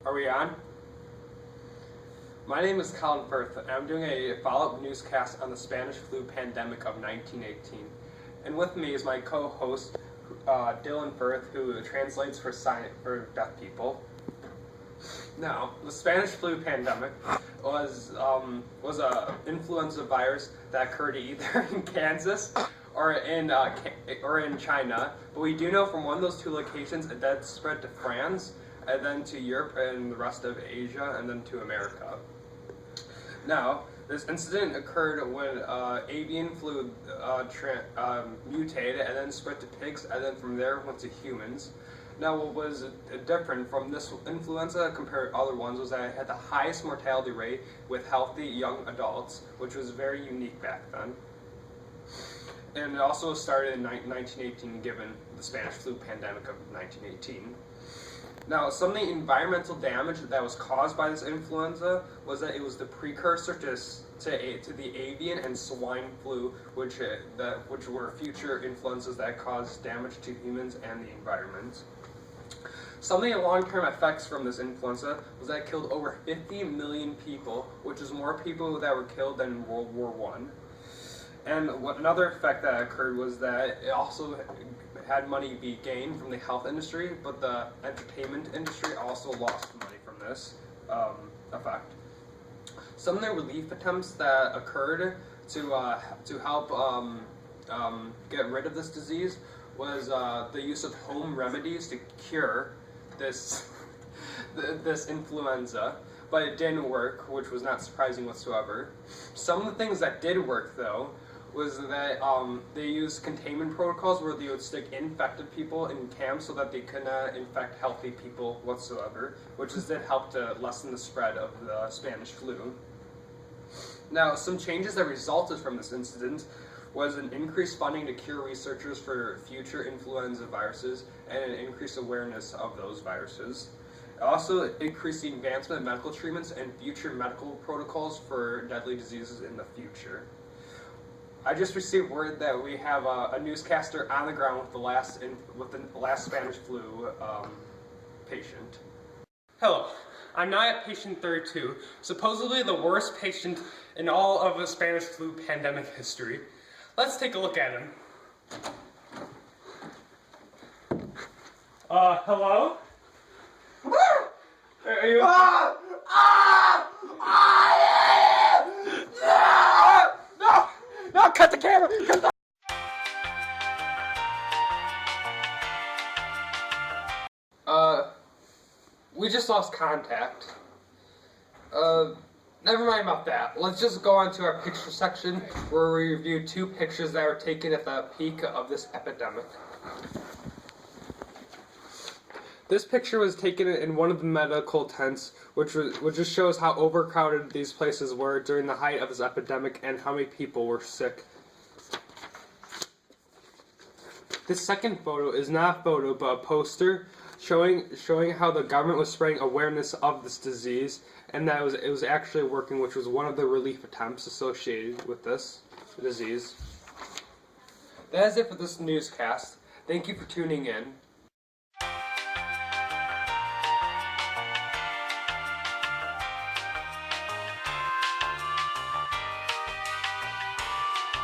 Are we on? My name is Colin Firth, and I'm doing a follow-up newscast on the Spanish flu pandemic of 1918. And with me is my co-host, Dylan Firth, who translates for deaf people. Now, the Spanish flu pandemic was a influenza virus that occurred either in Kansas or in China. But we do know from one of those two locations it then spread to France, and then to Europe and the rest of Asia, and then to America. Now, this incident occurred when avian flu mutated and then spread to pigs, and then from there went to humans. Now, what was different from this influenza compared to other ones was that it had the highest mortality rate with healthy young adults, which was very unique back then. And it also started in 1918, given the Spanish flu pandemic of 1918. Now, some of the environmental damage that was caused by this influenza was that it was the precursor to the avian and swine flu, which were future influenzas that caused damage to humans and the environment. Some of the long-term effects from this influenza was that it killed over 50 million people, which is more people that were killed than in World War I. And another effect that occurred was that it also had money be gained from the health industry, but the entertainment industry also lost money from this effect. Some of the relief attempts that occurred to help get rid of this disease was the use of home remedies to cure this influenza, but it didn't work, which was not surprising whatsoever. Some of the things that did work, though, was that they used containment protocols where they would stick infected people in camps so that they could not infect healthy people whatsoever, which did help to lessen the spread of the Spanish flu. Now, some changes that resulted from this incident was an increased funding to cure researchers for future influenza viruses and an increased awareness of those viruses. It also increased the advancement of medical treatments and future medical protocols for deadly diseases in the future. I just received word that we have a newscaster on the ground with the last Spanish flu patient. Hello, I'm now at patient 32, supposedly the worst patient in all of the Spanish flu pandemic history. Let's take a look at him. Hello? Are you? No, cut the camera! Cut the we just lost contact. Never mind about that. Let's just go on to our picture section where we review two pictures that were taken at the peak of this epidemic. This picture was taken in one of the medical tents, which just shows how overcrowded these places were during the height of this epidemic and how many people were sick. This second photo is not a photo, but a poster showing how the government was spreading awareness of this disease, and that it was actually working, which was one of the relief attempts associated with this disease. That is it for this newscast. Thank you for tuning in.